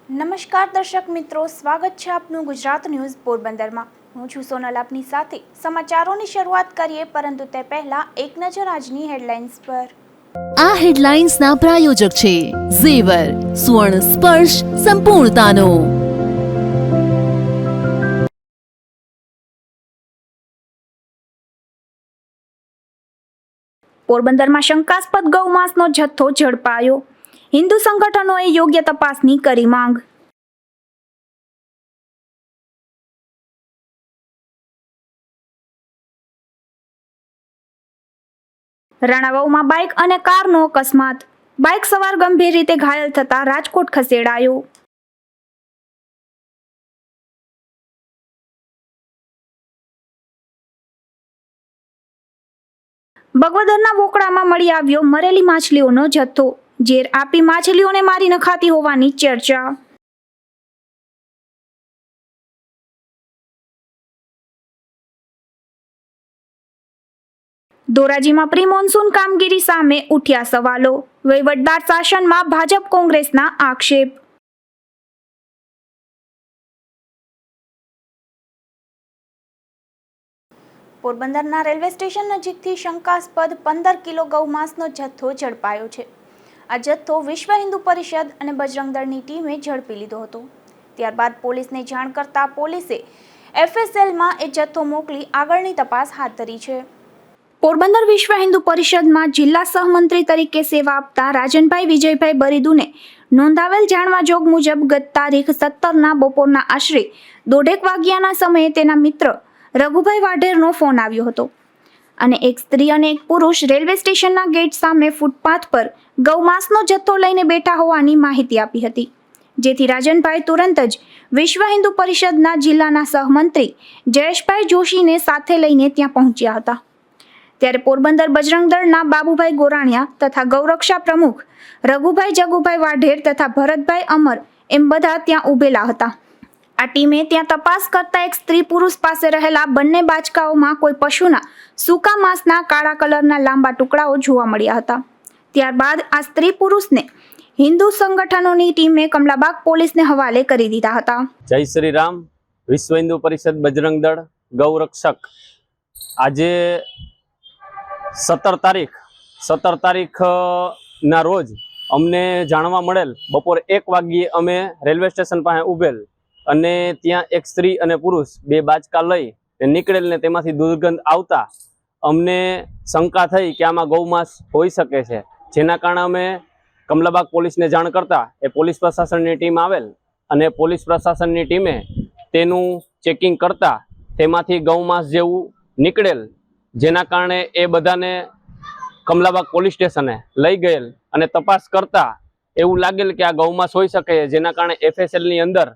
નમસ્કાર દર્શક મિત્રો, સ્વાગત છે આપનું ગુજરાત ન્યૂઝ પોરબંદરમાં। હું છું સોનલ, આપની સાથે સમાચારોની શરૂઆત કરીએ, પરંતુ તે પહેલા એક નજર આજની હેડલાઇન્સ પર। આ હેડલાઇન્સના પ્રાયોજક છે ઝેવર, સ્વર્ણ સ્પર્શ સંપૂર્ણતાનો। પોરબંદરમાં શંકાસ્પદ ગૌમાંસનો જથ્થો ઝડપાયો। હિન્દુ સંગઠનોએ યોગ્ય તપાસની કરી માંગ। રાણાવાવમાં બાઇક અને કારનો અકસ્માત, બાઇક સવાર ગંભીર રીતે ઘાયલ થતા રાજકોટ ખસેડાયો। બગવદરના વોકળામાં મળી આવ્યો મરેલી માછલીઓનો જથ્થો, ઝેર આપી માછલીઓને મારી નખાતી હોવાની ચર્ચા। ધોરાજીમાં પ્રી મોન્સૂન કામગીરી સામે ઉઠ્યા સવાલો, વહીવટદાર શાસનમાં ભાજપ કોંગ્રેસના આક્ષેપ। પોરબંદરના રેલવે સ્ટેશન નજીકથી શંકાસ્પદ 15 કિલો ગૌમાંસનો જથ્થો ઝડપાયો છે। આ જથ્થો વિશ્વ હિન્દુ પરિષદ અને બજરંગ દળની ટીમે ઝડપી લીધો હતો। ત્યારબાદ પોલીસને જાણ કરતા પોલીસે FSLમાં એ જથ્થો મોકલી આગળની તપાસ હાથ ધરી છે। પોરબંદર વિશ્વ હિન્દુ પરિષદમાં જિલ્લા સહમંત્રી તરીકે સેવા આપતા રાજનભાઈ વિજયભાઈ બરીદુને નોંધાવેલ જાણવાજોગ મુજબ ગત તારીખ 17ના બપોરના આશરે 1:30 વાગ્યાના સમયે તેના મિત્ર રઘુભાઈ વાઢેરનો ફોન આવ્યો હતો અને એક સ્ત્રી અને એક પુરુષ રેલવે સ્ટેશનના ગેટ સામે ફૂટપાથ પર ગૌમાંસનો જથ્થો લઈને બેઠા હોવાની માહિતી આપી હતી, જેથી રાજનભાઈ તુરંત જ વિશ્વ હિન્દુ પરિષદના જિલ્લાના સહમંત્રી જયેશભાઈ જોશીને સાથે લઈને ત્યાં પહોંચ્યા હતા। ત્યારે પોરબંદર બજરંગ દળના બાબુભાઈ ગોરાણિયા તથા ગૌરક્ષા પ્રમુખ રઘુભાઈ જગુભાઈ વાઢેર તથા ભરતભાઈ અમર એમ બધા ત્યાં ઉભેલા હતા। આ ટીમે ત્યાં તપાસ કરતા એક સ્ત્રી પુરુષ પાસે રહેલા બંને બાચકાઓમાં કોઈ પશુના સૂકા માંસના કાળા કલરના લાંબા ટુકડાઓ જોવા મળ્યા હતા। ત્યારબાદ આ સ્ત્રી પુરુષને હિન્દુ સંગઠનોની ટીમે કમલાબાગ પોલીસને હવાલે કરી દીધા હતા। જય શ્રી રામ। વિશ્વ હિન્દુ પરિષદ બજરંગ દળ ગૌરક્ષક આજે 17 તારીખ ના રોજ અમને જાણવા મળેલ બપોરે 1 વાગ્યે અમે રેલવે સ્ટેશન પાસે ઉભેલ અને ત્યાં એક સ્ત્રી અને પુરુષ બે બાચકા લઈ નીકળેલ ને તેમાંથી દુર્ગંધ આવતા અમને શંકા થઈ કે આમાં ગૌમાંસ હોઈ શકે છે, જેના કારણે અમે કમલાબાગ પોલીસને જાણ કરતા એ પોલીસ પ્રશાસનની ટીમ આવેલ અને પોલીસ પ્રશાસનની ટીમે તેનું ચેકિંગ કરતા તેમાંથી ગૌમાંસ જેવું નીકળેલ, જેના કારણે એ બધાને કમલાબાગ પોલીસ સ્ટેશને લઈ ગયેલ અને તપાસ કરતા એવું લાગેલ કે આ ગૌમાંસ હોઈ શકે, જેના કારણે FSLની અંદર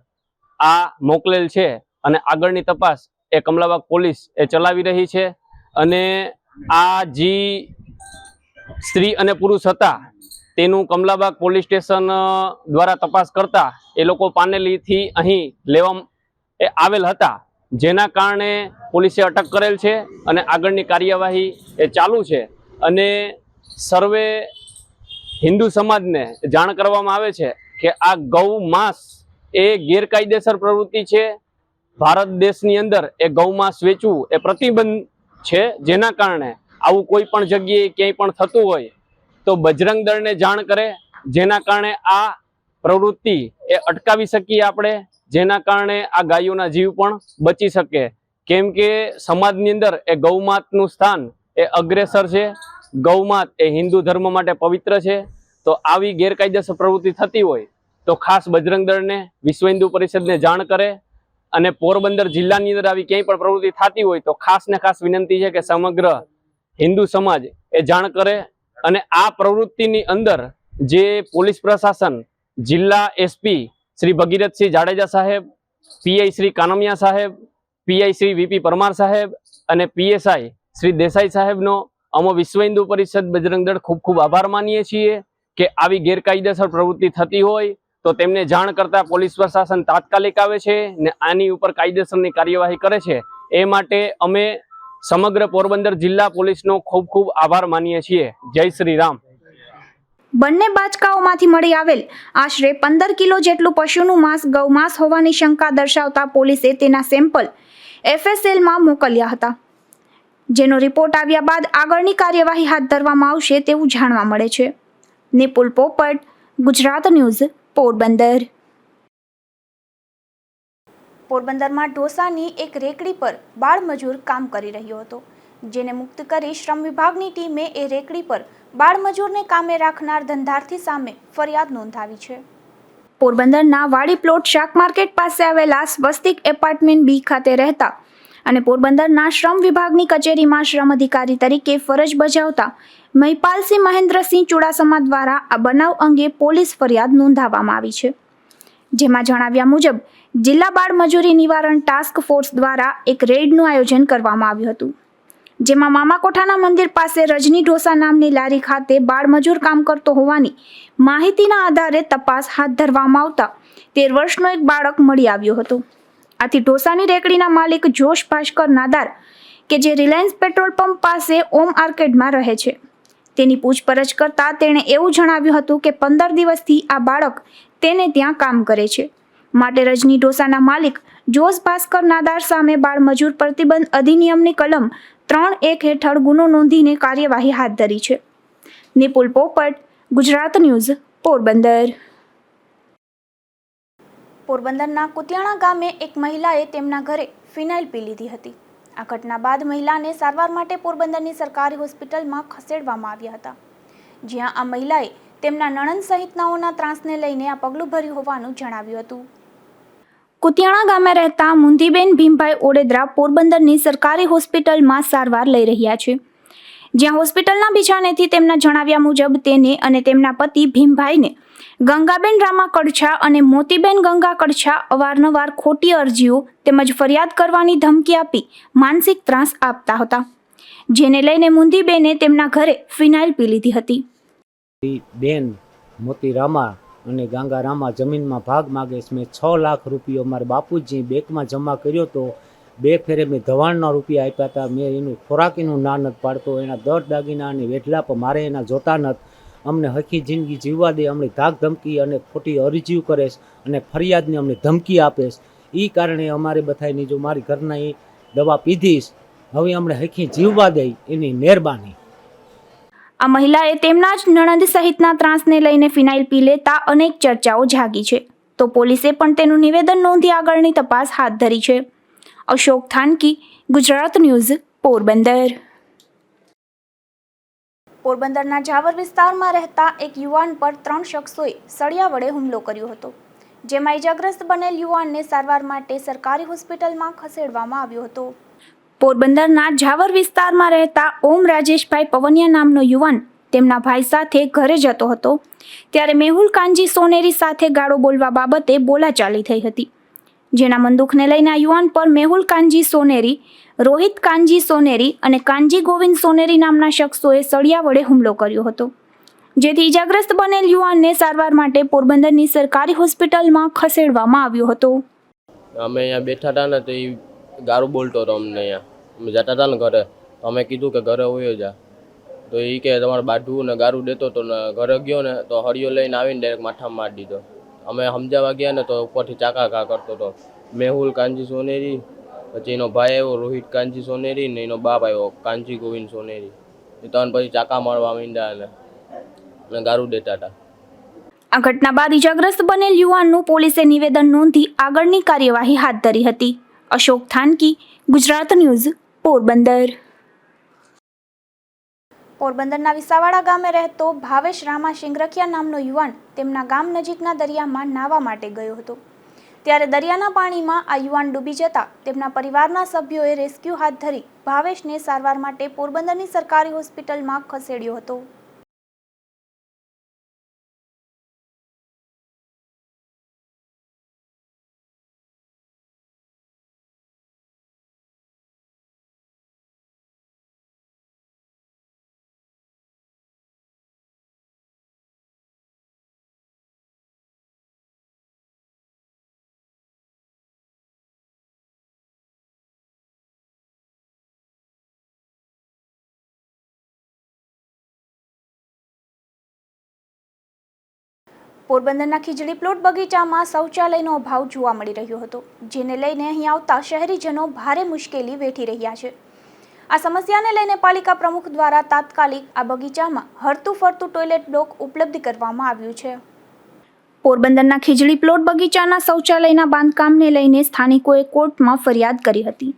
આ મોકલેલ છે અને આગળની તપાસ એ કમલાબાગ પોલીસ એ ચલાવી રહી છે। અને આ જે સ્ત્રી અને પુરુષ હતા તેનું કમલાબાગ પોલીસ સ્ટેશન દ્વારા તપાસ કરતા એ લોકો પાનેલીથી અહીં લેવા આવેલ હતા, જેના કારણે પોલીસે અટક કરેલ છે અને આગળની કાર્યવાહી એ ચાલુ છે। અને સર્વે હિન્દુ સમાજને જાણ કરવામાં આવે છે કે આ ગૌ માંસ એ ગેરકાયદેસર પ્રવૃત્તિ છે। ભારત દેશની અંદર એ ગૌ માંસ વેચવું એ પ્રતિબંધ છે, જેના કારણે આવું કોઈ પણ જગ્યાએ ક્યાંય પણ થતું હોય તો બજરંગ દળને જાણ કરે, જેના કારણે આ પ્રવૃત્તિ એ અટકાવી શકીએ આપણે, જેના કારણે આ ગાયોના જીવ પણ બચી શકે। કેમ કે સમાજની અંદર એ ગૌમાતનું સ્થાન એ અગ્રેસર છે। ગૌમાત એ હિન્દુ ધર્મ માટે પવિત્ર છે, તો આવી ગેરકાયદેસર પ્રવૃત્તિ થતી હોય તો ખાસ બજરંગ દળને વિશ્વ હિન્દુ પરિષદને જાણ કરે અને પોરબંદર જિલ્લાની અંદર આવી ક્યાંય પણ પ્રવૃત્તિ થતી હોય તો ખાસ ને ખાસ વિનંતી છે કે સમગ્ર હિન્દુ સમાજ એ જાણ કરે। અને આ પ્રવૃત્તિની અંદર જે પોલીસ પ્રશાસન, જિલ્લા SP શ્રી ભગીરથસિંહ જાડેજા સાહેબ, PI શ્રી કાનમિયા સાહેબ, PI શ્રી VP પરમાર સાહેબ અને PSI શ્રી દેસાઈ સાહેબનો અમે વિશ્વ હિન્દુ પરિષદ બજરંગ દળ ખૂબ ખૂબ આભાર માનીએ છીએ કે આવી ગેરકાયદેસર પ્રવૃત્તિ થતી હોય તો તેમને જાણ કરતા પોલીસ પ્રશાસન તાત્કાલિક આવે છે ને આની ઉપર કાયદેસરની કાર્યવાહી કરે છે। એ માટે અમે સમગ્ર પોરબંદર જિલ્લા પોલીસનો ખૂબ ખૂબ આભાર માનીએ છીએ। જય શ્રી રામ। બંને બાચકાઓમાંથી મળી આવેલ આશરે 15 કિલો જેટલું પશુનું માંસ ગૌમાંસ હોવાની શંકા દર્શાવતા પોલીસે તેના સેમ્પલ FSLમાં મોકલ્યા હતા, જેનો રિપોર્ટ આવ્યા બાદ આગળની કાર્યવાહી હાથ ધરવામાં આવશે તેવું જાણવા મળે છે. નિપુલ પોપટ, ગુજરાત ન્યૂઝ, પોરબંદર. પોરબંદરમાં ઢોસાની એક રેકડી પર બાળમજૂર કામ કરી રહ્યો હતો, જેને મુક્ત કરી શ્રમ વિભાગની ટીમે એ રેકડી પર બાળમજૂરને કામે રાખનાર ધંધાર્થી સામે ફરિયાદ નોંધાવી છે. પોરબંદરના વાડી પ્લોટ શાક માર્કેટ પાસે આવેલા સ્વસ્તિક એપાર્ટમેન્ટ B ખાતે રહેતા અને પોરબંદરના શ્રમ વિભાગની કચેરીમાં શ્રમ અધિકારી તરીકે ફરજ બજાવતા મહિપાલસિંહ મહેન્દ્રસિંહ ચુડાસમા દ્વારા આ બનાવ અંગે પોલીસ ફરિયાદ નોંધાવવામાં આવી છે, જેમાં જણાવ્યા મુજબ જિલ્લા બાળ મજૂરી નિવારણ ટાસ્ક ફોર્સ દ્વારા એક રેડનું આયોજન કરવામાં આવ્યું હતું, જેમાં મામાકોઠાના મંદિર પાસે રજની ઢોસા નામની લારી ખાતે બાળમજૂર કામ કરતો હોવાની માહિતીના આધારે તપાસ હાથ ધરવામાં આવતા 13 વર્ષનો એક બાળક મળી આવ્યો હતો. આથી ઢોસાની રેકડીના માલિક જોશ ભાસ્કર નાદાર, કે જે રિલાયન્સ પેટ્રોલ પંપ પાસે ઓમ આર્કેડમાં રહે છે, તેની પૂછપરછ કરતા તેણે એવું જણાવ્યું હતું કે 15 દિવસથી આ બાળક તેને ત્યાં કામ કરે છે, માટે રજની ઢોસાના માલિક જોશ ભાસ્કર નાદાર સામે બાળમજૂર પ્રતિબંધ અધિનિયમની કલમ 3(1) હેઠળ ગુનો નોંધીને કાર્યવાહી હાથ ધરી છે. નિપુલ પોપટ, ગુજરાત ન્યૂઝ, પોરબંદર. પોરબંદરના કુતિયાણા ગામે એક મહિલાએ તેમના ઘરે ફિનાઇલ પી લીધી હતી. આ ઘટના બાદ મહિલાને સારવાર માટે પોરબંદરની સરકારી હોસ્પિટલમાં ખસેડવામાં આવ્યા હતા, જ્યાં આ મહિલાએ તેમના નણંદ સહિતનાઓના ત્રાસને લઈને આ પગલું ભર્યું હોવાનું જણાવ્યું હતું. કુતિયાણા ગામે રહેતા મુંધીબેન ભીમભાઈ ઓડેદરા પોરબંદરની સરકારી હોસ્પિટલમાં સારવાર લઈ રહ્યા છે, જ્યાં હોસ્પિટલના બિછાનેથી તેમના જણાવ્યા મુજબ તેને અને તેમના પતિ ભીમભાઈને ગંગાબેન રામા કડછા અને મોતીબેન ગંગા કડછા અવારનવાર ખોટી અરજીઓ તેમજ ફરિયાદ કરવાની ધમકી આપી માનસિક ત્રાસ આપતા હતા, જેને લઈને મુંધીબેને તેમના ઘરે ફિનાઇલ પી લીધી હતી. બેન મોતી રામા અને ગાંગા રામા જમીનમાં ભાગ માગે છે. મેં 6 લાખ રૂપિયો મારા બાપુજી બેંકમાં જમા કર્યો હતો. 2 ફેરે મેં ધવાણના રૂપિયા આપ્યા હતા. મેં એનું ખોરાકીનું ના નથી પાડતો. એના દર દાગીના અને વેઢલા પર મારે એના જોતા નથી. અમને હખી જિંદગી જીવવા દે. અમને ધાક ધમકી અને ખોટી અરજીઓ કરે છે અને ફરિયાદની અમને ધમકી આપે છે. એ કારણે અમારે બધાની જો મારી ઘરના એ દવા પીધીશ, હવે અમને હખી જીવવા દે એની મહેરબાની. આ મહિલાએ તેમના જ નણંદ સહિતના ત્રાસને લઈને ફિનાઇલ પી લેતા અનેક ચર્ચાઓ જાગી છે, તો પોલીસે પણ તેનું નિવેદન નોંધી આગળની તપાસ હાથ ધરી છે. અશોક થાનકી, ગુજરાત ન્યૂઝ, પોરબંદર. પોરબંદરના જાવર વિસ્તારમાં રહેતા એક યુવાન પર 3 શખ્સોએ સળિયા વડે હુમલો કર્યો હતો, જેમાં ઇજાગ્રસ્ત બનેલ યુવાનને સારવાર માટે સરકારી હોસ્પિટલમાં ખસેડવામાં આવ્યો હતો. પોરબંદરના જાવર વિસ્તારમાં રહેતા ઓમ રાજેશભાઈ પવનિયા નામનો યુવાન તેમના ભાઈ સાથે ઘરે જતો હતો, ત્યારે મેહુલ કાનજી સોનેરી સાથે ગાળો બોલવા બાબતે બોલાચાલી થઈ હતી, જેના મનદુખને લઈને આ યુવાન પર મેહુલ કાનજી સોનેરી, રોહિત કાનજી સોનેરી અને કાનજી ગોવિંદ સોનેરી નામના શખ્સોએ સળિયા વડે હુમલો કર્યો હતો, જેથી ઇજાગ્રસ્ત બનેલ યુવાનને સારવાર માટે પોરબંદરની સરકારી હોસ્પિટલમાં ખસેડવામાં આવ્યો હતો. અમે અહીંયા બેઠા હતા ને તો એ ગારું બોલતો હતો અમને. અહીંયા અમે જતા હતા ને ઘરે, તો અમે કીધું કે ઘરે હોયો જા, તો એ કે તમારે બાઢવું ને ગારું દેતો હતો ને ઘરે ગયો ને તો હળિયો લઈને આવીને ડાયરેક્ટ માથામાં મારી દીધો. અમે સમજાવવા ગયા ને તો ઉપરથી ચાકા ઘા કરતો હતો. મેહુલ કાનજી સોનેરી, પછી એનો ભાઈ આવ્યો રોહિત કાનજી સોનેરી ને એનો બાપ આવ્યો કાનજી ગોવિંદ સોનેરી. એ ત્રણ પછી ચાકા મારવા માંડ્યા અને ગારું દેતા હતા. આ ઘટના બાદ ઇજાગ્રસ્ત બનેલ યુવાનનું પોલીસે નિવેદન નોંધી આગળની કાર્યવાહી હાથ ધરી હતી. અશોક થાનકી, ગુજરાત ન્યૂઝ, પોરબંદર. પોરબંદરના વિસાવાડા ગામે રહેતો ભાવેશ રામા શિંગરખિયા નામનો યુવાન તેમના ગામ નજીકના દરિયામાં નાહવા માટે ગયો હતો, ત્યારે દરિયાના પાણીમાં આ યુવાન ડૂબી જતા તેમના પરિવારના સભ્યોએ રેસ્ક્યુ હાથ ધરી ભાવેશને સારવાર માટે પોરબંદરની સરકારી હોસ્પિટલમાં ખસેડ્યો હતો. પોરબંદરના ખીજડી પ્લોટ બગીચામાં શૌચાલયનો અભાવ જોવા મળી રહ્યો હતો, જેને લઈને અહીં આવતા શહેરીજનો ભારે મુશ્કેલી વેઠી રહ્યા છે. આ સમસ્યાને લઈને પાલિકા પ્રમુખ દ્વારા તાત્કાલિક આ બગીચામાં હરતું ફરતું ટોયલેટ બ્લોક ઉપલબ્ધ કરવામાં આવ્યું છે. પોરબંદરના ખીજડી પ્લોટ બગીચાના શૌચાલયના બાંધકામને લઈને સ્થાનિકોએ કોર્ટમાં ફરિયાદ કરી હતી.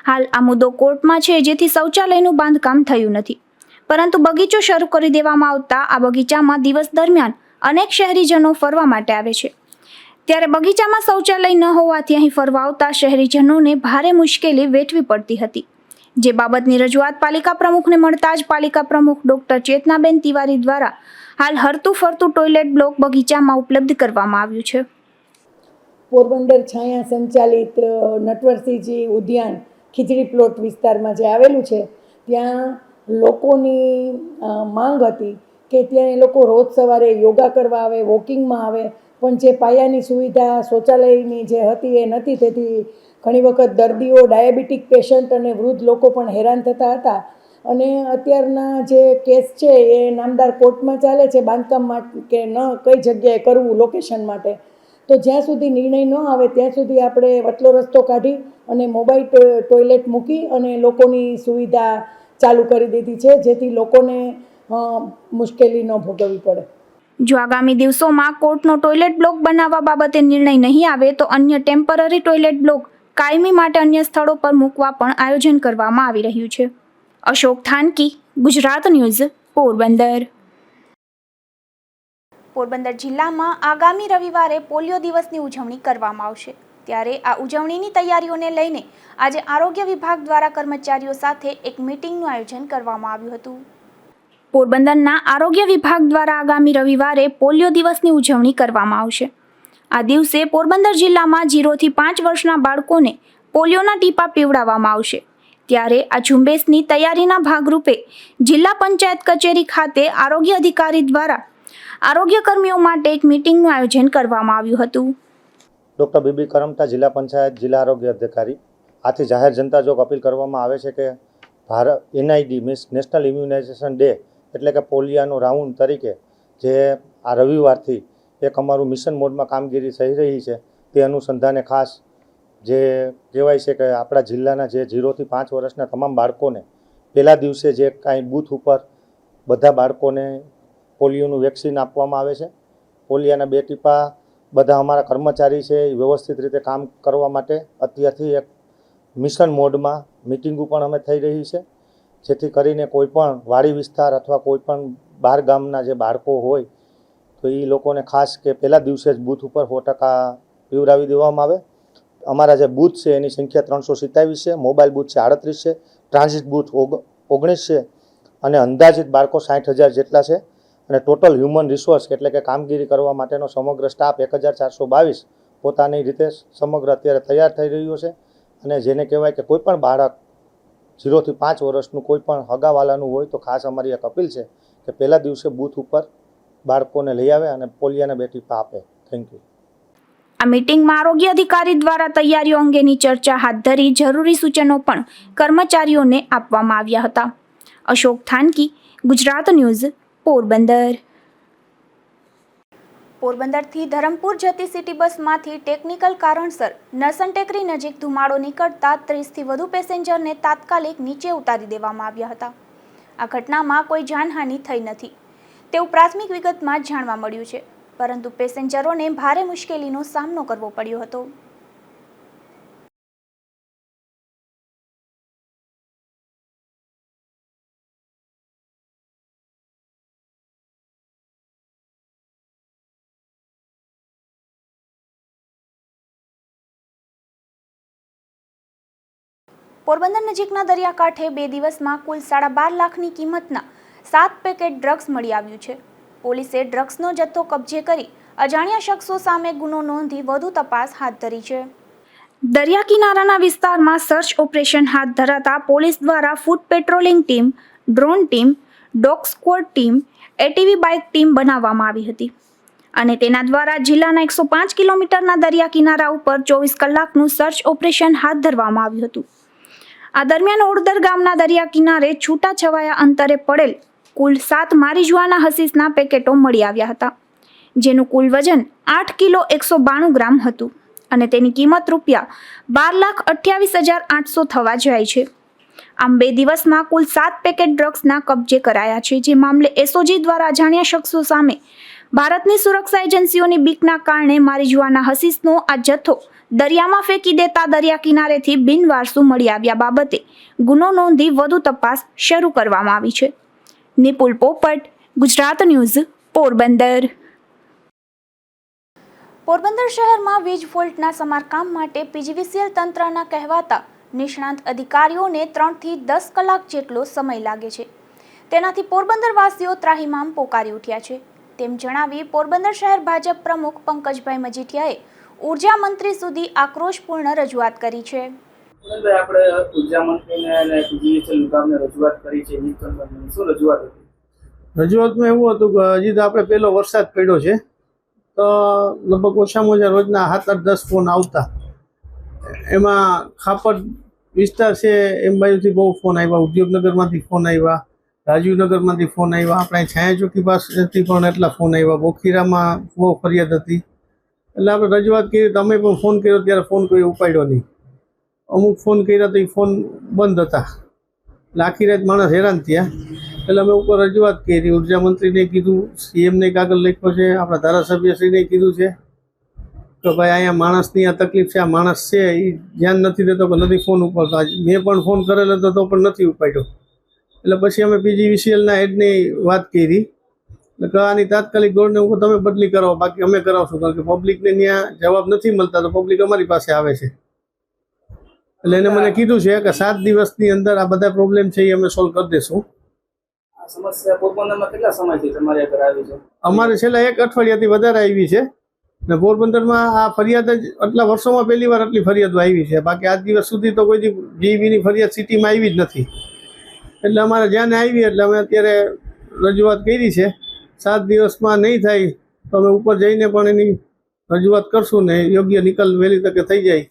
હાલ આ મુદ્દો કોર્ટમાં છે, જેથી શૌચાલયનું બાંધકામ થયું નથી, પરંતુ બગીચો શરૂ કરી દેવામાં આવતા આ બગીચામાં દિવસ દરમિયાન અનેક શહેરીજનો ફરવા માટે આવે છે. ત્યારે બગીચામાં શૌચાલય ન હોવાથી અહીં ફરવા આવતા શહેરીજનોને ભારે મુશ્કેલી વેઠવી પડતી હતી. જે બાબતની રજૂઆત પાલિકા પ્રમુખને મળતા જ પાલિકા પ્રમુખ ડોક્ટર ચેતનાબેન તિવારી દ્વારા હાલ હરતું ફરતું ટોયલેટ બ્લોક બગીચામાં ઉપલબ્ધ કરવામાં આવ્યું છે. પોરબંદર છાયા સંચાલિત નટવરસિંહજી ઉદ્યાન ખીજડી પ્લોટ વિસ્તારમાં જે આવેલું છે, ત્યાં લોકોની માંગ હતી કે ત્યાં એ લોકો રોજ સવારે યોગા કરવા આવે, વોકિંગમાં આવે, પણ જે પાયાની સુવિધા શૌચાલયની જે હતી એ નથી. તેથી ઘણી વખત દર્દીઓ, ડાયાબિટીક પેશન્ટ અને વૃદ્ધ લોકો પણ હેરાન થતા હતા. અને અત્યારના જે કેસ છે એ નામદાર કોર્ટમાં ચાલે છે બાંધકામ માટે કે ન કઈ જગ્યાએ કરવું લોકેશન માટે. તો જ્યાં સુધી નિર્ણય ન આવે ત્યાં સુધી આપણે વટલો રસ્તો કાઢી અને મોબાઈલ ટોયલેટ મૂકી અને લોકોની સુવિધા ચાલુ કરી દીધી છે, જેથી લોકોને મુશ્કેલી ન ભોગવવી પડે. જો આગામી દિવસોમાં કોર્ટનો ટોયલેટ બ્લોક બનાવવા બાબતે નિર્ણય નહીં આવે તો અન્ય ટેમ્પરરી ટોયલેટ બ્લોક કાયમી માટે અન્ય સ્થળો પર મૂકવા પણ આયોજન કરવામાં આવી રહ્યું છે. અશોક થાનકી, ગુજરાત ન્યૂઝ, પોરબંદર. પોરબંદર જિલ્લામાં આગામી રવિવારે પોલિયો દિવસની ઉજવણી કરવામાં આવશે. ત્યારે આ ઉજવણીની તૈયારીઓને લઈને આજે આરોગ્ય વિભાગ દ્વારા કર્મચારીઓ સાથે એક મીટિંગનું આયોજન કરવામાં આવ્યું હતું. પોરબંદરના આરોગ્ય વિભાગ દ્વારા આગામી રવિવારે પોલિયો દિવસની ઉજવણી કરવામાં આવશે. આ દિવસે પોરબંદર જિલ્લામાં 0 થી 5 વર્ષના બાળકોને પોલિયોના ટીપા પીવડાવવામાં આવશે. ત્યારે આ ઝુંબેશની તૈયારીના ભાગરૂપે જિલ્લા પંચાયત કચેરી ખાતે આરોગ્ય અધિકારી દ્વારા આરોગ્ય કર્મીઓ માટે એક મીટિંગનું આયોજન કરવામાં આવ્યું હતું. ડૉક્ટર બીબી કરમટા, જિલ્લા પંચાયત, જિલ્લા આરોગ્ય અધિકારી. આથી જાહેર જનતા જોગ અપીલ કરવામાં આવે છે કે Bharat NID means national immunisation day એટલે કે પોલિયાનો રાઉન્ડ તરીકે જે આ રવિવારથી એક અમારું મિશન મોડમાં કામગીરી થઈ રહી છે, તે અનુસંધાને ખાસ જે કહેવાય છે કે આપણા જિલ્લાના જે 0 થી 5 વર્ષના તમામ બાળકોને પહેલા દિવસે જે કાંઈ બૂથ ઉપર બધા બાળકોને પોલિયોનું વેક્સિન આપવામાં આવે છે. પોલિયાના 2 ટીપા બધા અમારા કર્મચારી છે એ વ્યવસ્થિત રીતે કામ કરવા માટે અત્યારથી એક મિશન મોડમાં મિટિંગો પણ અમે થઈ રહી છે, જેથી કરીને કોઈપણ વાડી વિસ્તાર અથવા કોઈપણ બહાર ગામના જે બાળકો હોય તો એ લોકોને ખાસ કે પહેલા દિવસે જ બૂથ ઉપર 100% પીવડાવી દેવામાં આવે. અમારા જે બૂથ છે એની સંખ્યા 327 છે, મોબાઈલ બૂથ છે 38 છે, ટ્રાન્ઝિટ બૂથ 19 છે અને અંદાજિત બાળકો 60,000 જેટલા છે. અને ટોટલ હ્યુમન રિસોર્સ એટલે કે કામગીરી કરવા માટેનો સમગ્ર સ્ટાફ 1422 પોતાની રીતે સમગ્ર અત્યારે તૈયાર થઈ રહ્યો છે. અને જેને કહેવાય કે કોઈ પણ બાળક 0 થી 5 વર્ષનું કોઈ પણ હગાવાલાનું હોય તો ખાસ અમારી એક અપીલ છે કે પહેલા દિવસે બૂથ ઉપર બાળકોને લઈ આવે અને પોલિયાના 2 ટીપા આપે. Thank you. આ મીટિંગમાં આરોગ્ય અધિકારી દ્વારા તૈયારીઓ અંગેની ચર્ચા હાથ ધરી જરૂરી સૂચનો પણ કર્મચારીઓને આપવામાં આવ્યા હતા. અશોક થાનકી, ગુજરાત ન્યૂઝ, પોરબંદર. પોરબંદરથી ધરમપુર જતી સિટી બસમાંથી ટેકનિકલ કારણસર નરસન ટેકરી નજીક ધુમાડો નીકળતા 30 થી વધુ પેસેન્જરને તાત્કાલિક નીચે ઉતારી દેવામાં આવ્યા હતા. આ ઘટનામાં કોઈ જાનહાનિ થઈ નથી તેવું પ્રાથમિક વિગતમાં જાણવા મળ્યું છે, પરંતુ પેસેન્જરોને ભારે મુશ્કેલીનો સામનો કરવો પડ્યો હતો. પોરબંદર નજીકના દરિયાકાંઠે 2 દિવસમાં કુલ 12.5 લાખની કિંમતના 7 પેકેટ ડ્રગ્સ મળી આવ્યું છે. પોલીસે ડ્રગ્સનો જથ્થો કબજે કરી અજાણ્યા શખ્સો સામે ગુનો નોંધી વધુ તપાસ હાથ ધરી છે. દરિયા કિનારાના વિસ્તારમાં સર્ચ ઓપરેશન હાથ ધરાતા પોલીસ દ્વારા ફૂટ patrolling team, drone team, dog squad team, ATV bike team બનાવવામાં આવી હતી અને તેના દ્વારા જિલ્લાના 105 કિલોમીટરના દરિયા કિનારા ઉપર 24 કલાકનું સર્ચ ઓપરેશન હાથ ધરવામાં આવ્યું હતું. આ દરમિયાન ઓડદર ગામના દરિયા કિનારે છૂટાછવાયા અંતરે પડેલ કુલ 7 મારીજુઆના હસીસના પેકેટો મળી આવ્યા હતા, જેનું કુલ વજન 8 કિલો 192 ગ્રામ હતું અને તેની કિંમત ₹12,28,800 થવા જાય છે. આમ 2 દિવસમાં કુલ 7 પેકેટ ડ્રગ્સના કબજે કરાયા છે. જે મામલે એસઓજી દ્વારા અજાણ્યા શખ્સો સામે ભારતની સુરક્ષા એજન્સીઓની બીકના કારણે મારિજુઆના હસીસનો આ જથ્થો દરિયામાં ફેંકી દેતા દરિયા કિનારેથી બિનવારસુ મળી આવ્યા બાબતે ગુનો નોંધી વધુ તપાસ શરૂ કરવામાં આવી છે. નિપુલ પોપટ, ગુજરાત ન્યૂઝ, પોરબંદર. પોરબંદર શહેરમાં વીજ ફોલ્ટના સમારકામ માટે પીજીવીસીએલ તંત્રના કહેવાતા નિષ્ણાંત અધિકારીઓને 3 થી 10 કલાક જેટલો સમય લાગે છે. તેનાથી પોરબંદરવાસીઓ ત્રાહિમામ પોકારી ઉઠ્યા છે. તેમ જણાવી પોરબંદર શહેર ભાજપ પ્રમુખ પંકજભાઈ મજીઠિયાએ ઉર્જા મંત્રી સુધી આક્રોશપૂર્ણ રજૂઆત કરી છે. આપણે ઉર્જા મંત્રીને અને પીજીવીસીએલ વિભાગને રજૂઆત કરી છે. શું રજૂઆત હતી? રજૂઆતમાં એવું હતું કે હજી તો આપણે પહેલો વરસાદ પડ્યો છે તો લગભગ ઓછામાં ઓછા રોજના 7-8-10 ફોન આવતા. એમાં ખાપડ વિસ્તાર છે એમ બાજુથી બહુ ફોન આવ્યા, ઉદ્યોગનગરમાંથી ફોન આવ્યા, રાજીવનગરમાંથી ફોન આવ્યા, આપણે છાયા ચોકી પાસેથી પણ એટલા ફોન આવ્યા, બોખીરામાં બહુ ફરિયાદ હતી. એટલે આપણે રજૂઆત કરી, તમે પણ ફોન કર્યો ત્યારે ફોન કોઈ ઉપાડ્યો નહીં. અમુક ફોન કર્યા તો એ ફોન બંધ હતા. એટલે આખી રાત માણસ હેરાન થયા. એટલે અમે ઉપર રજૂઆત કરી, ઉર્જા મંત્રીને કીધું, સીએમને કાગળ લખ્યો છે, આપણા ધારાસભ્યશ્રીને કીધું છે કે ભાઈ અહીંયા માણસની આ તકલીફ છે, આ માણસ છે એ ધ્યાન નથી દેતો કે નથી ફોન ઉપાડતો. મેં પણ ફોન કરેલો હતો તો પણ નથી ઉપાડ્યો. એટલે પછી અમે પીજીવીસીએલના હેડની વાત કરી એટલે આની તાત્કાલિક ધોરણે તમે બદલી કરાવો, બાકી અમે કરાવશું. કારણ કે પબ્લિકને ત્યાં જવાબ નથી મળતા તો પબ્લિક અમારી પાસે આવે છે. એટલે એને મને કીધું છે કે 7 દિવસની અંદર આ બધા પ્રોબ્લેમ છે એ અમે સોલ્વ કરી દઈશું. સમસ્યા પોરબંદરમાં કેટલા સમયથી તમારી આગળ આવી છે? અમારે છેલ્લા 1 અઠવાડિયાથી વધારે આવી છે ને પોરબંદરમાં આ ફરિયાદ જ આટલા વર્ષોમાં પહેલી વાર આટલી ફરિયાદો આવી છે. બાકી આજ દિવસ સુધી તો કોઈ જીવીની ફરિયાદ સિટીમાં આવી જ નથી. એટલે અમારે જ્યાં આવી એટલે અમે અત્યારે રજૂઆત કરી છે. 7 દિવસમાં નહીં થાય તો અમે ઉપર જઈને પણ એની રજૂઆત કરશું ને યોગ્ય નિકાલ વહેલી તકે થઈ જાય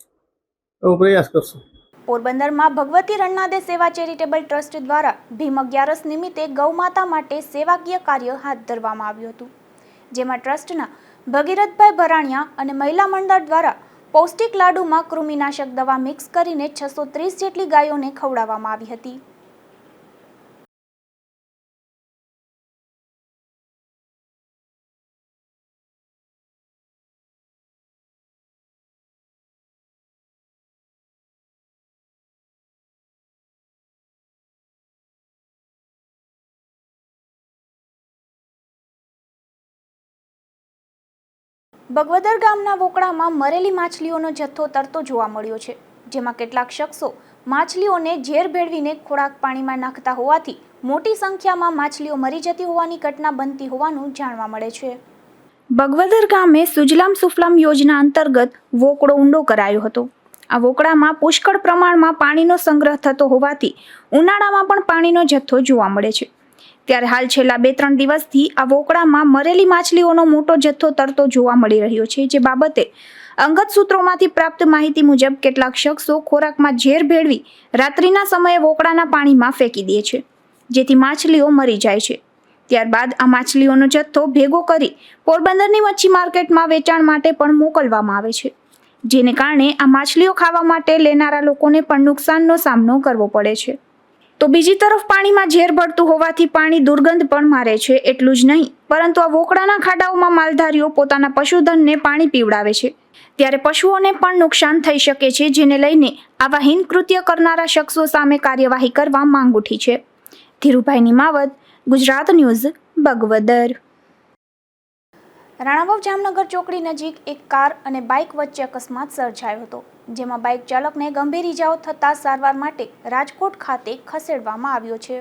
એવો પ્રયાસ કરશું. પોરબંદરમાં ભગવતી રણનાદે સેવા ચેરિટેબલ ટ્રસ્ટ દ્વારા ભીમ 11 નિમિત્તે ગૌમાતા માટે સેવાકીય કાર્ય હાથ ધરવામાં આવ્યું હતું. જેમાં ટ્રસ્ટના ભગીરથભાઈ ભરાણિયા અને મહિલા મંડળ દ્વારા પૌષ્ટિક લાડુમાં કૃમિનાશક દવા મિક્સ કરીને 630 જેટલી ગાયોને ખવડાવવામાં આવી હતી. બગવદર ગામના વોકળામાં મરેલી માછલીઓનો જથ્થો તરતો જોવા મળ્યો છે. જેમાં કેટલાક શખ્સો માછલીઓને ઝેર ભેળવીને ખોરાક પાણીમાં નાખતા હોવાથી મોટી સંખ્યામાં માછલીઓ મરી જતી હોવાની ઘટના બનતી હોવાનું જાણવા મળે છે. બગવદર ગામે સુજલામ સુફલામ યોજના અંતર્ગત વોકળો ઊંડો કરાયો હતો. આ વોકળામાં પુષ્કળ પ્રમાણમાં પાણીનો સંગ્રહ થતો હોવાથી ઉનાળામાં પણ પાણીનો જથ્થો જોવા મળે છે. ત્યારે હાલ છેલ્લા 2-3 દિવસથી આ વોકળામાં મરેલી માછલીઓનો મોટો જથ્થો તરતો જોવા મળી રહ્યો છે. જે બાબતે અંગત સૂત્રોમાંથી પ્રાપ્ત માહિતી મુજબ કેટલાક શખ્સો ખોરાકમાં ઝેર ભેળવી રાત્રિના સમયે વોકળાના પાણીમાં ફેંકી દે છે, જેથી માછલીઓ મરી જાય છે. ત્યારબાદ આ માછલીઓનો જથ્થો ભેગો કરી પોરબંદરની મચ્છી માર્કેટમાં વેચાણ માટે પણ મોકલવામાં આવે છે. જેને કારણે આ માછલીઓ ખાવા માટે લેનારા લોકોને પણ નુકસાનનો સામનો કરવો પડે છે. તો બીજી તરફ પાણીમાં ઝેર ભળતું હોવાથી પાણી દુર્ગંધ પણ મારે છે. એટલું જ નહીં પરંતુ આ વોકળાના ખાડાઓમાં માલધારીઓ પોતાના પશુધનને પાણી પીવડાવે છે, ત્યારે પશુઓને પણ નુકસાન થઈ શકે છે. જેને લઈને આવા હીન કૃત્ય કરનારા શખ્સો સામે કાર્યવાહી કરવા માંગ ઉઠી છે. ધીરુભાઈ નિમાવત, ગુજરાત ન્યૂઝ, બગવદર. રાણાવાવ જામનગર ચોકડી નજીક એક કાર અને બાઇક વચ્ચે અકસ્માત સર્જાયો હતો. જેમાં બાઇક ચાલકને ગંભીર ઇજાઓ થતા સારવાર માટે રાજકોટ ખાતે ખસેડવામાં આવ્યો છે.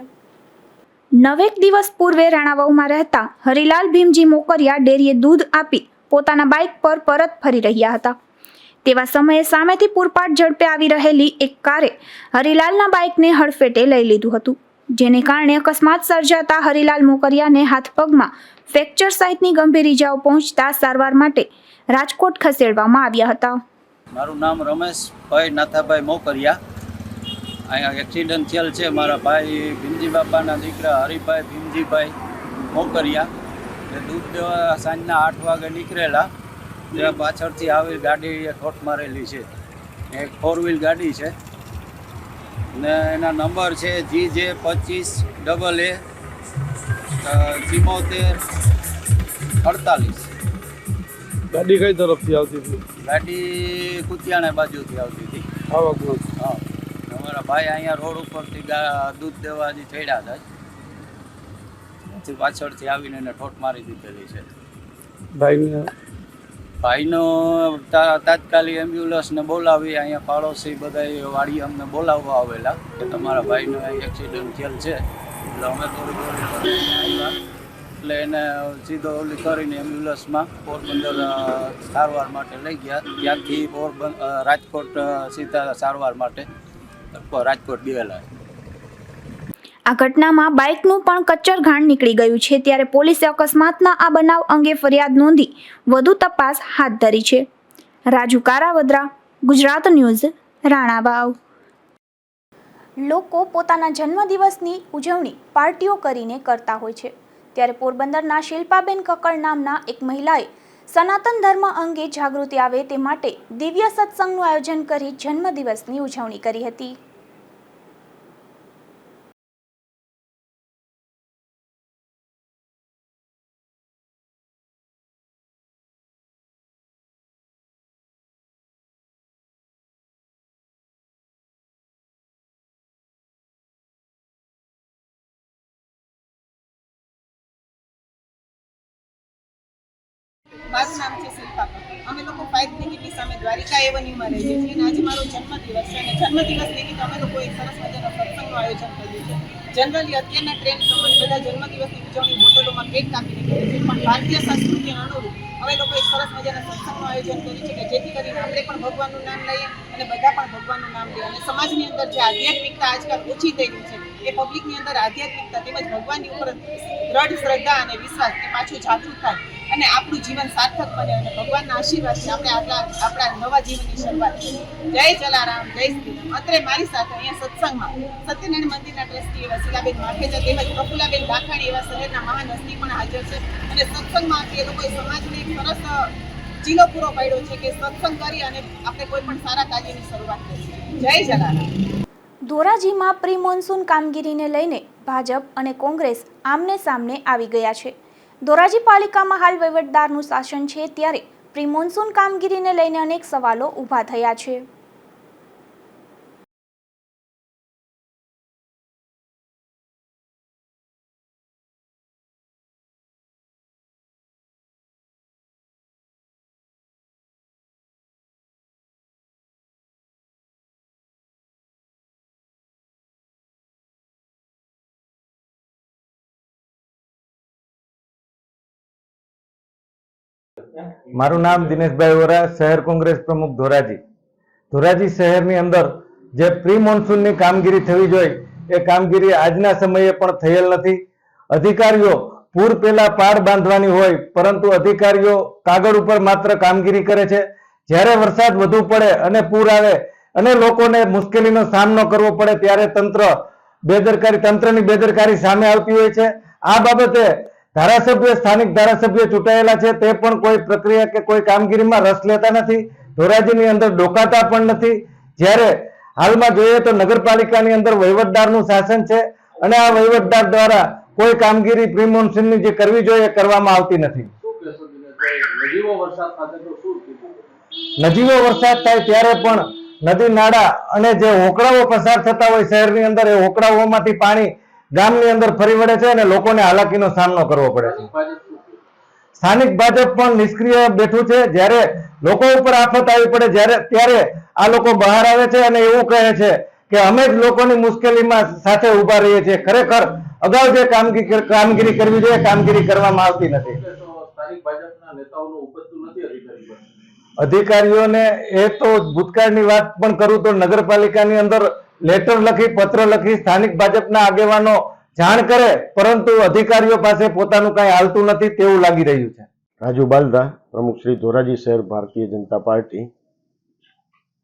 9 દિવસ પૂર્વે રાણાવાવમાં રહેતા હરિલાલ ભીમજી મોકરિયા ડેરીએ દૂધ આપી પોતાના બાઇક પર પરત ફરી રહ્યા હતા. તેવા સમયે સામેથી પૂરપાટ ઝડપે આવી રહેલી એક કારે હરિલાલના બાઇકને હડફેટે લઈ લીધું હતું. જેને કારણે અકસ્માત સર્જાતા હરિલાલ મોકરિયાને હાથ પગમાં ફ્રેક્ચર સહિતની ગંભીર ઇજાઓ પહોંચતા સારવાર માટે રાજકોટ ખસેડવામાં આવ્યા હતા. મારું નામ રમેશભાઈ નાથાભાઈ મોકરિયા. અહીંયા એક્સિડન્ટ થયેલ છે. મારા ભાઈ ભીમજી બાપાના દીકરા હરિભાઈ ભીમજીભાઈ મોકરિયા તે દૂધ દેવા સાંજના 8 વાગે નીકળેલા, ત્યાં પાછળથી આવી ગાડી ઠોઠ મારેલી છે. એક 4 વ્હીલ ગાડી છે ને એના નંબર છે GJ25AA 7448. ગાડી કઈ તરફથી આવતી હતી? ગાડી કુતિયાણા બાજુથી આવતી હતી. હા, અમારા ભાઈ અહીંયા રોડ ઉપરથી દૂધ દેવા હજી ચડ્યા હતા, પછી પાછળથી આવીને એને ઠોઠ મારી દીધેલી છે. ભાઈનો તાત્કાલિક એમ્બ્યુલન્સને બોલાવી અહીંયા પાડોશી બધા વાડી અમને બોલાવવા આવેલા કે તમારા ભાઈનો એક્સિડન્ટ થયેલ છે. એટલે અમે થોડી આવ્યા એટલે એને સીધો ઓલી કરીને એમ્બ્યુલન્સમાં પોરબંદર સારવાર માટે લઈ ગયા. ત્યાંથી રાજકોટ સીધા સારવાર માટે રાજકોટ ગયેલા. આ ઘટનામાં બાઇકનું પણ કચ્ચરઘાણ નીકળી ગયું છે. ત્યારે પોલીસે અકસ્માતના આ બનાવ અંગે ફરિયાદ નોંધી વધુ તપાસ હાથ ધરી છે. રાજુ કારાવદ્રા, ગુજરાત ન્યૂઝ, રાણાવાવ. લોકો પોતાના જન્મદિવસની ઉજવણી પાર્ટીઓ કરીને કરતા હોય છે. ત્યારે પોરબંદરના શિલ્પાબેન કક્કડ નામના એક મહિલાએ સનાતન ધર્મ અંગે જાગૃતિ આવે તે માટે દિવ્ય સત્સંગનું આયોજન કરી જન્મદિવસની ઉજવણી કરી હતી. મારું નામ છે શિલ્પા કક્કડ. અમે લોકો 5 નિમિત્તની સામે દ્વારિકા એવન્યુમાં રહીએ છીએ અને આજે મારો જન્મદિવસ છે અને જન્મદિવસ નિમિત્તે અમે લોકો એક સરસ મજાનો સત્સંગનું આયોજન કર્યું છે. જનરલી અત્યારના ટ્રેન્ડ પ્રમાણે બધા જન્મદિવસની ઉજવણી હોટલોમાં કેક કાપીને કરે છે, પણ ભારતીય સંસ્કૃતિને અનુરૂપ અમે લોકો એક સરસ મજાના સત્સંગનું આયોજન કર્યું છે કે જેથી કરીને આપણે પણ ભગવાનનું નામ લઈએ અને બધા પણ ભગવાનનું નામ લઈએ અને સમાજની અંદર જે આધ્યાત્મિકતા આજકાલ ઓછી થઈ રહી છે એ પબ્લિકની અંદર આધ્યાત્મિકતા તેમજ ભગવાનની ઉપર દ્રઢ શ્રદ્ધા અને વિશ્વાસ એ પાછું જાગૃત થાય અને આપણું જીવન સાર્થક બને અને ભગવાનના આશીર્વાદથી આપણે આપણા નવા જીવનની શરૂઆત કરીએ. જય જલારામ, જય શ્રીરામ. અત્રે મારી સાથે અહીંયા સત્સંગમાં સત્યનારાયણ મંદિરના ટ્રસ્ટી એવા શીલાબેન માખેજા તેમજ પ્રફુલ્લાબેન લાખાણી એવા શહેરના મહાન હસ્તી પણ હાજર છે અને સત્સંગમાં એ લોકોએ સમાજને એક સરસ ચીલો પૂરો પાડ્યો છે કે સત્સંગ કરી અને આપણે કોઈ પણ સારા કાર્યની શરૂઆત કરીએ. જય જલારામ. ધોરાજીમાં પ્રી મોન્સૂન કામગીરીને લઈને ભાજપ અને કોંગ્રેસ આમને સામને આવી ગયા છે. ધોરાજી પાલિકામાં હાલ વહીવટદારનું શાસન છે, ત્યારે પ્રી મોન્સૂન કામગીરીને લઈને અનેક સવાલો ઊભા થયા છે. મારું નામ દિનેશભાઈ વોરા, શહેર કોંગ્રેસ પ્રમુખ ધોરાજી. ધોરાજી શહેરની અંદર જે પ્રી મોન્સૂનની કામગીરી થવી જોઈએ એ કામગીરી આજના સમયે પણ થયેલ નથી. અધિકારીઓ પૂર પહેલા પાડ બાંધવાની હોય, પરંતુ અધિકારીઓ કાગળ ઉપર માત્ર કામગીરી કરે છે. જ્યારે વરસાદ વધુ પડે અને પૂર આવે અને લોકોને મુશ્કેલીનો સામનો કરવો પડે ત્યારે તંત્રની બેદરકારી સામે આવતી હોય છે. આ બાબતે સ્થાનિક ધારાસભ્ય ચૂંટાયેલા છે તે પણ કોઈ પ્રક્રિયા કે કોઈ કામગીરીમાં રસ લેતા નથી. ધોરાજીની અંદર ડોકાતા પણ નથી. જ્યારે હાલમાં જોઈએ તો નગરપાલિકાની અંદર વહીવટદારનું શાસન છે અને આ વહીવટદાર દ્વારા કોઈ કામગીરી પ્રી મોન્સૂનની જે કરવી જોઈએ કરવામાં આવતી નથી. નજીવો વરસાદ થાય ત્યારે પણ નદી નાળા અને જે હોકળાઓ પસાર થતા હોય શહેરની અંદર, એ હોકળાઓમાંથી પાણી ગામની અંદર ફરી વળે છે અને લોકોને હાલાકીનો સામનો કરવો પડે છે. સ્થાનિક ભાજપ પણ નિષ્ક્રિય બેઠું છે. જ્યારે લોકો ઉપર આફત આવી પડે ત્યારે આ લોકો બહાર આવે છે અને એવું કહે છે કે અમે જ લોકોની મુશ્કેલીમાં સાથે ઉભા રહીએ છીએ. ખરેખર અગાઉ જે કામગીરી કરવી જોઈએ કામગીરી કરવામાં આવતી નથી. અધિકારીઓને એ તો ભૂતકાળની વાત પણ કરું તો નગરપાલિકાની અંદર લેટર લખી, પત્ર લખી સ્થાનિક ભાજપના આગેવાનો જાણ કરે, પરંતુ અધિકારીઓ પાસે પોતાનું કઈ હાલતું નથી તેવું લાગી રહ્યું છે. રાજુ બાલદા, પ્રમુખ શ્રી ધોરાજી શહેર ભારતીય જનતા પાર્ટી.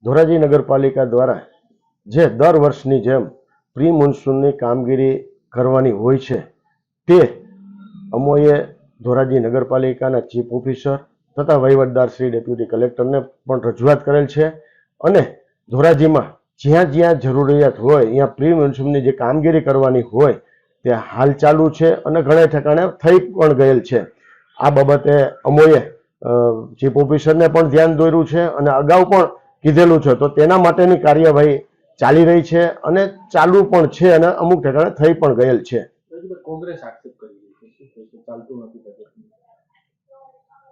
ધોરાજી નગરપાલિકા દ્વારા જે દર વર્ષની જેમ પ્રી મોન્સૂનની કામગીરી કરવાની હોય છે તે અમોએ ધોરાજી નગરપાલિકાના ચીફ ઓફિસર તથા વહીવટદાર શ્રી ડેપ્યુટી કલેક્ટરને પણ રજૂઆત કરેલ છે અને ધોરાજીમાં જ્યાં જ્યાં જરૂરિયાત હોય અહીંયા પ્રી મોન્સૂનની જે કામગીરી કરવાની હોય તે હાલ ચાલુ છે અને ઘણા ઠેકાણે થઈ પણ ગયેલ છે. આ બાબતે અમોએ ચીફ ઓફિસરને પણ ધ્યાન દોર્યું છે અને અગાઉ પણ કીધેલું છે, તો તેના માટેની કાર્યવાહી ચાલી રહી છે અને ચાલુ પણ છે અને અમુક ઠેકાણે થઈ પણ ગયેલ છે.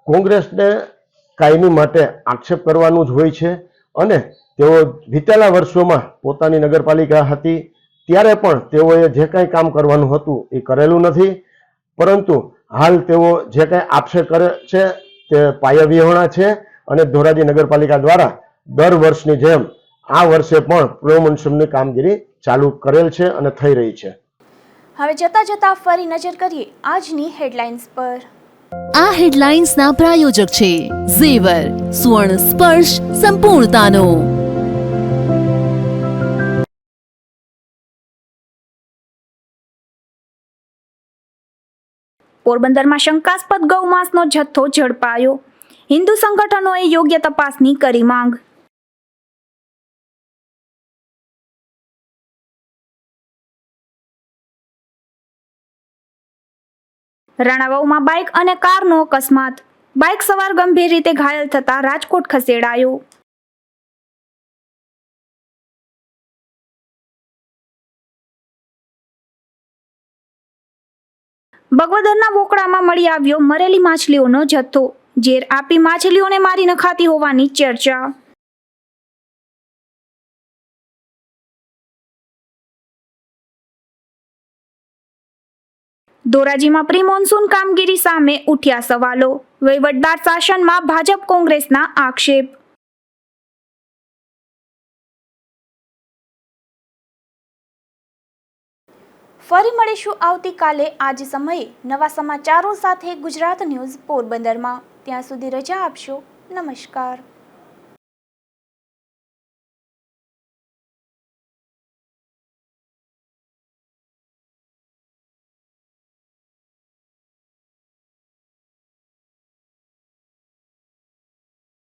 કોંગ્રેસને કાયમી માટે આક્ષેપ કરવાનું જ હોય છે અને તેઓ વિતેલા વર્ષોમાં પોતાની નગરપાલિકા હતી ત્યારે પણ તેઓએ જે કાંઈ કામ કરવાનું હતું એ કરેલું નથી, પરંતુ હાલ તેઓ જે કાંઈ આક્ષેપ કરે છે તે પાયાવિહોણા છે અને ધોરાજી નગરપાલિકા દ્વારા દર વર્ષની જેમ આ વર્ષે પણ પ્રી મોન્સૂનની કામગીરી ચાલુ કરેલ છે અને થઈ રહી છે. હવે જતા જતા ફરી નજર કરીએ આજની હેડલાઇન્સ પર. આ હેડલાઇન્સના પ્રાયોજક છે ઝેવર, સુવર્ણ સ્પર્શ સંપૂર્ણતાનો. પોરબંદરમાં શંકાસ્પદ ગૌમાંસનો જથ્થો ઝડપાયો. હિન્દુ સંગઠનોએ યોગ્ય તપાસની કરી માંગ. રાણાવાવમાં બાઇક અને કારનો અકસ્માત. બાઇક સવાર ગંભીર રીતે ઘાયલ થતા રાજકોટ ખસેડાયો. બગવદરના વોકળામાં મળી આવ્યો મરેલી માછલીઓનો જથ્થો. ઝેર આપી માછલીઓને મારી નખાતી હોવાની ચર્ચા. ધોરાજીમાં પ્રી મોન્સૂન કામગીરી સામે ઉઠ્યા સવાલો. વહીવટદાર શાસનમાં ભાજપ કોંગ્રેસના આક્ષેપ. ફરી મળીશું આવતીકાલે આ જ સમયે નવા સમાચારો સાથે ગુજરાત ન્યૂઝ પોરબંદરમાં. ત્યાં સુધી રજા આપશો. નમસ્કાર.